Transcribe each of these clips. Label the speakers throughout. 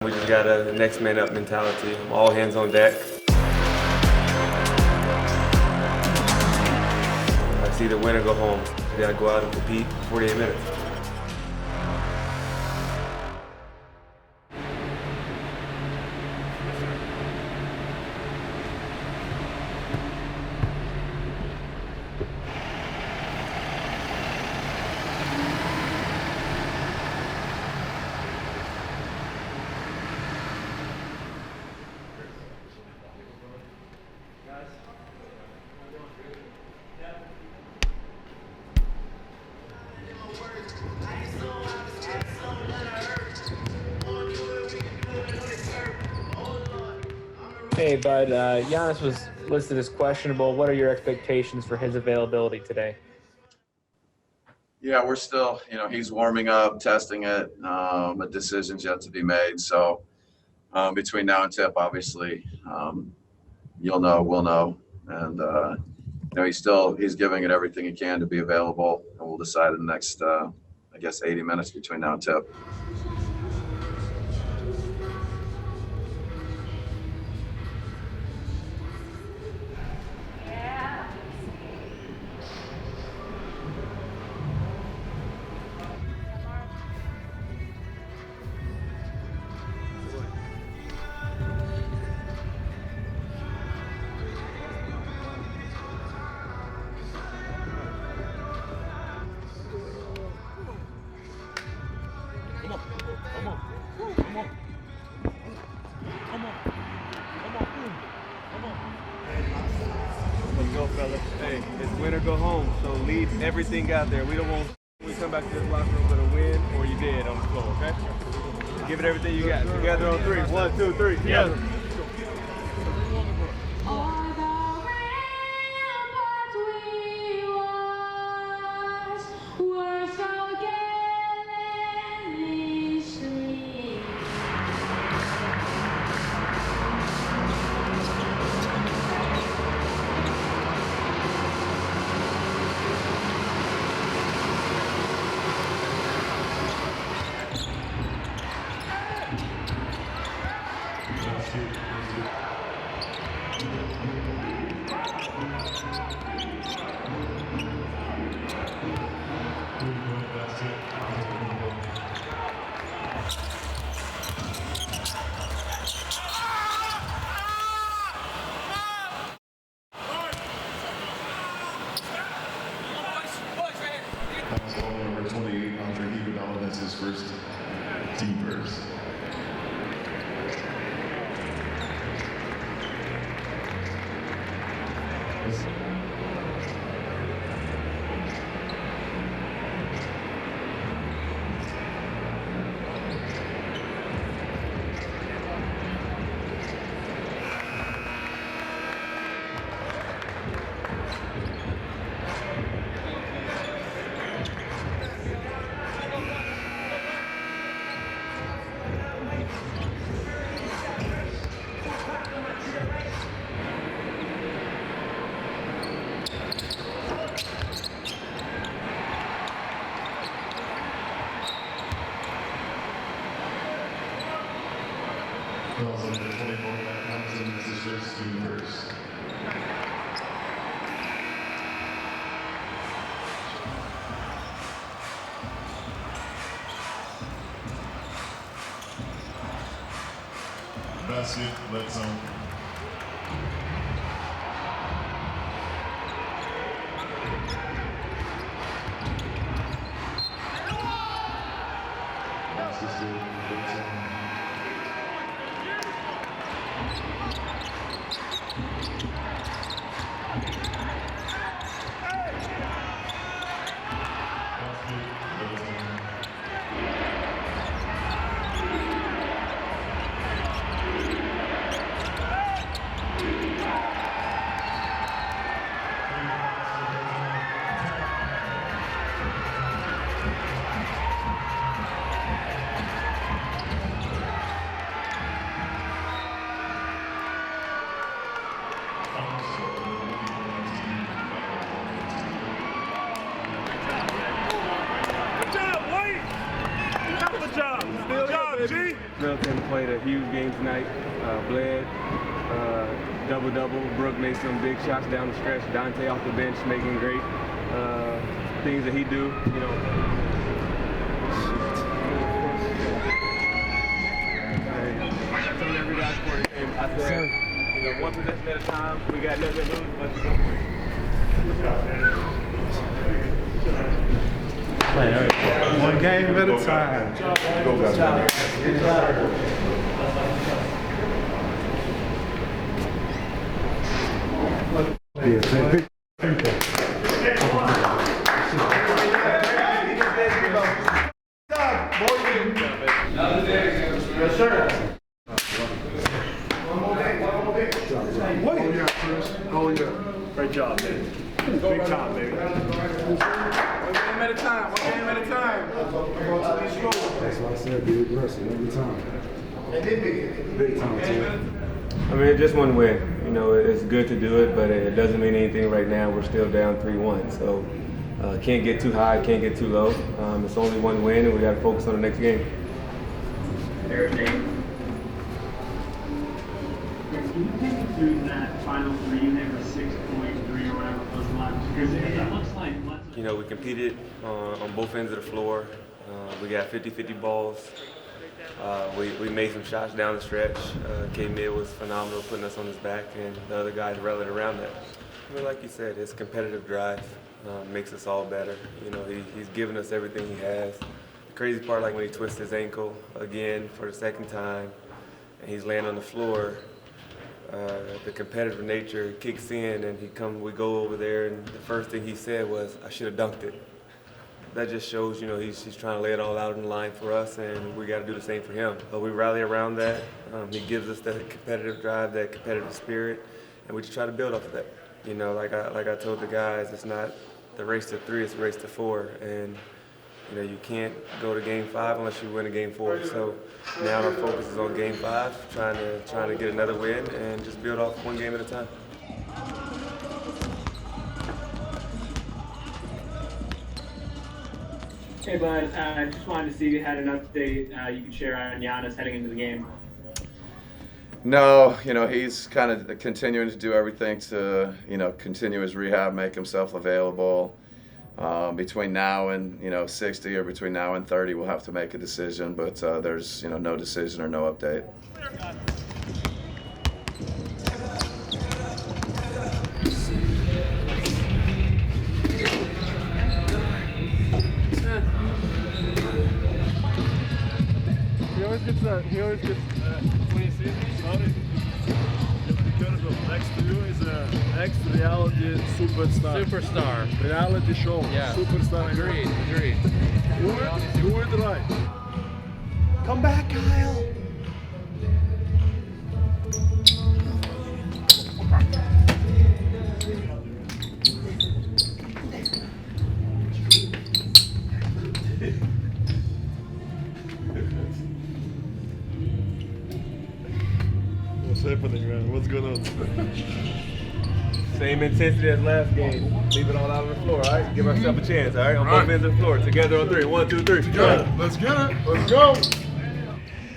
Speaker 1: We just got a next man up mentality, all hands on deck. It's either win or go home. We gotta go out and compete 48 minutes.
Speaker 2: Hey, bud. Giannis was listed as questionable. What are your expectations for his availability today?
Speaker 3: Yeah, we're still, he's warming up, testing it. A decision's yet to be made. So between now and tip, obviously, you'll know, we'll know. And, he's giving it everything he can to be available. And we'll decide in the next, 80 minutes between now and tip.
Speaker 1: Let's go, fellas. Hey, it's win or go home, so leave everything out there. We don't want we come back to this locker room with a win or you dead on the floor, okay? Give it everything you got. Together on three. 1, 2, 3. Together.
Speaker 4: Number 28, that's his first team first. Also, number 24, that's his first team first. Basket, left zone. Basket, left zone.
Speaker 1: played a huge game tonight. Bled, double-double. Brooke made some big shots down the stretch. Dante off the bench making great things that he do, you know. I told every guy before the game, I said, you know, one possession at a time. We got nothing to lose, let's go for it.
Speaker 5: One game at a time. Go,
Speaker 1: Yes, sir. Great job, man. Big time, baby. One game at a time. One game at a time.
Speaker 5: That's why I said be aggressive every time. Big time, too.
Speaker 1: I mean, just one win. You know, it's good to do it, but it doesn't mean anything right now. We're still down 3-1, so can't get too high, can't get too low. It's only one win, and we got to focus on the next game.
Speaker 6: Can you take me through that final three? They were 6.3 or whatever it was left. Because it looks like.
Speaker 1: You know, we competed on both ends of the floor. We got 50-50 balls. We made some shots down the stretch. K-Mid was phenomenal putting us on his back, and the other guys rallied around that. I mean, like you said, his competitive drive makes us all better. You know, he's given us everything he has. The crazy part, like when he twists his ankle again for the second time, and he's laying on the floor, the competitive nature kicks in, and we go over there, and the first thing he said was, "I should have dunked it." That just shows, you know, he's trying to lay it all out in the line for us, and we got to do the same for him. But we rally around that. He gives us that competitive drive, that competitive spirit, and we just try to build off of that. You know, like I told the guys, it's not the race to 3, it's the race to 4, and you know, you can't go to Game 5 unless you win a Game 4. So now our focus is on Game 5, trying to get another win and just build off one game at a time.
Speaker 2: Hey, bud. Just wanted to see if you had an update you could share on Giannis heading into the game.
Speaker 3: No, you know, he's kind of continuing to do everything to, you know, continue his rehab, make himself available. Between now and, you know, 60 or between now and 30, we'll have to make a decision, but there's, you know, no decision or no update.
Speaker 5: He always gets when he sees me, sorry. Just because of next to you is an ex-reality superstar.
Speaker 7: Superstar.
Speaker 5: Reality show.
Speaker 7: Yeah.
Speaker 5: Superstar.
Speaker 7: Agreed.
Speaker 5: Do it right. Come back, Kyle. What's happening, man? What's going on?
Speaker 1: Same intensity as last game. Leave it all out on the floor, all right? Give ourselves a chance, all right? On both ends of the floor. Together on 3. 1, 2, 3.
Speaker 5: Together. Let's get it. Let's go.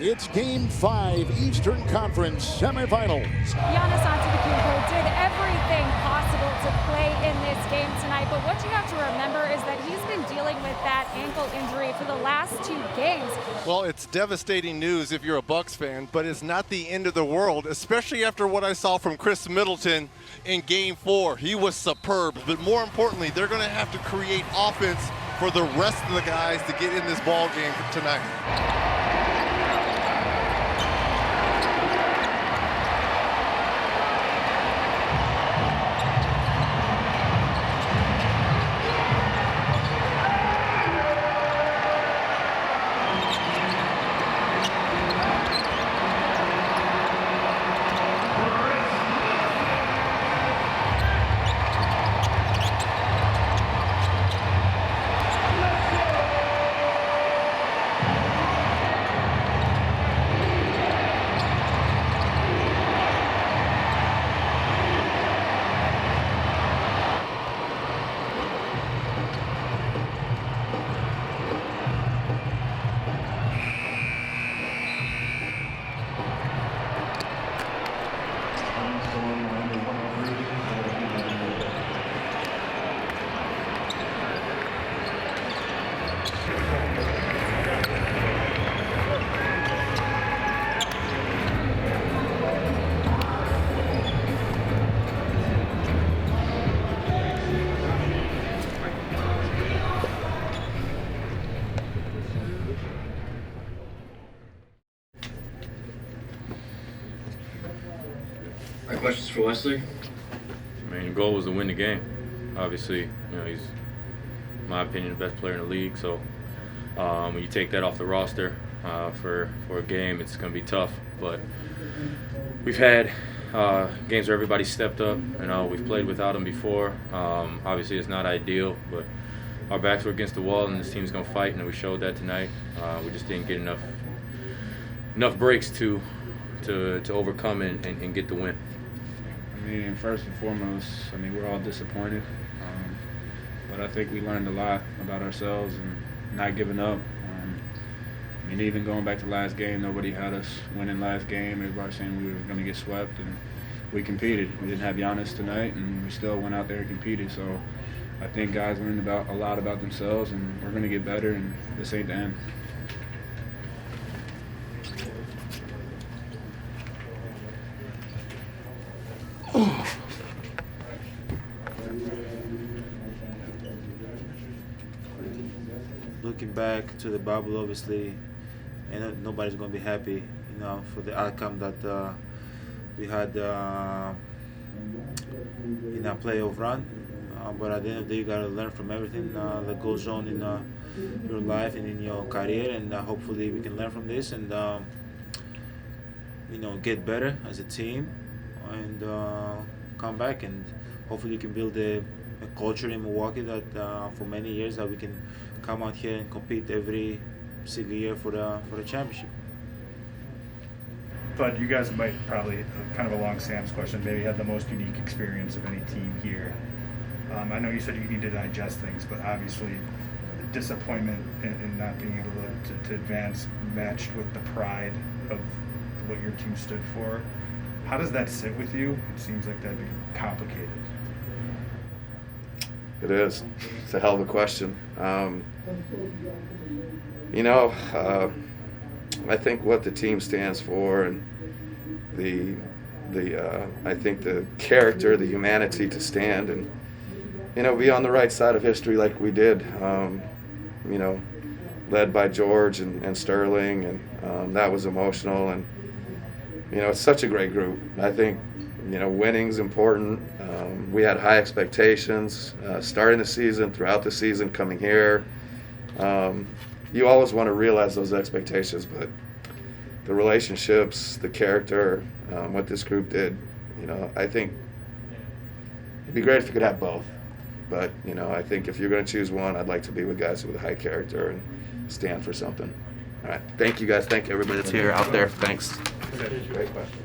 Speaker 8: It's Game 5 Eastern Conference semifinals.
Speaker 9: Giannis Antetokounmpo did everything possible to play in this game tonight, but what you have to remember is that he's been dealing with that ankle injury for the last 2 games.
Speaker 7: Well, it's devastating news if you're a Bucks fan, but it's not the end of the world, especially after what I saw from Khris Middleton in Game 4. He was superb, but more importantly, they're going to have to create offense for the rest of the guys to get in this ball game tonight.
Speaker 10: My question's for Wesley.
Speaker 11: I mean, the goal was to win the game. Obviously, he's, in my opinion, the best player in the league. So when you take that off the roster for a game, it's going to be tough. But we've had games where everybody stepped up. We've played without him before. Obviously, it's not ideal, but our backs were against the wall, and this team's going to fight, and we showed that tonight. We just didn't get enough breaks to overcome and get the win.
Speaker 12: I mean, first and foremost, we're all disappointed. But I think we learned a lot about ourselves and not giving up. Even going back to last game, nobody had us winning last game. Everybody saying we were going to get swept, and we competed. We didn't have Giannis tonight, and we still went out there and competed. So I think guys learned a lot about themselves, and we're going to get better, and this ain't the end.
Speaker 13: Looking back to the bubble, obviously, and nobody's going to be happy, for the outcome that we had in a playoff run. But at the end of the day, you got to learn from everything that goes on in your life and in your career, and hopefully we can learn from this and get better as a team and come back, and hopefully you can build a culture in Milwaukee that for many years that we can come out here and compete every single year for the championship.
Speaker 14: But you guys might probably, kind of along Sam's question, maybe had the most unique experience of any team here. I know you said you need to digest things, but obviously disappointment in not being able to advance matched with the pride of what your team stood for. How does that sit with you? It seems like that'd be complicated.
Speaker 3: It is. It's a hell of a question. I think what the team stands for and I think the character, the humanity to stand and, be on the right side of history like we did, led by George and Sterling, and that was emotional. And, it's such a great group. I think, winning's important. We had high expectations starting the season, throughout the season, coming here. You always want to realize those expectations, but the relationships, the character, what this group did, I think it'd be great if you could have both. But, I think if you're going to choose one, I'd like to be with guys with a high character and stand for something. All right. Thank you, guys. Thank everybody that's here, out there. Thanks.
Speaker 14: Great question.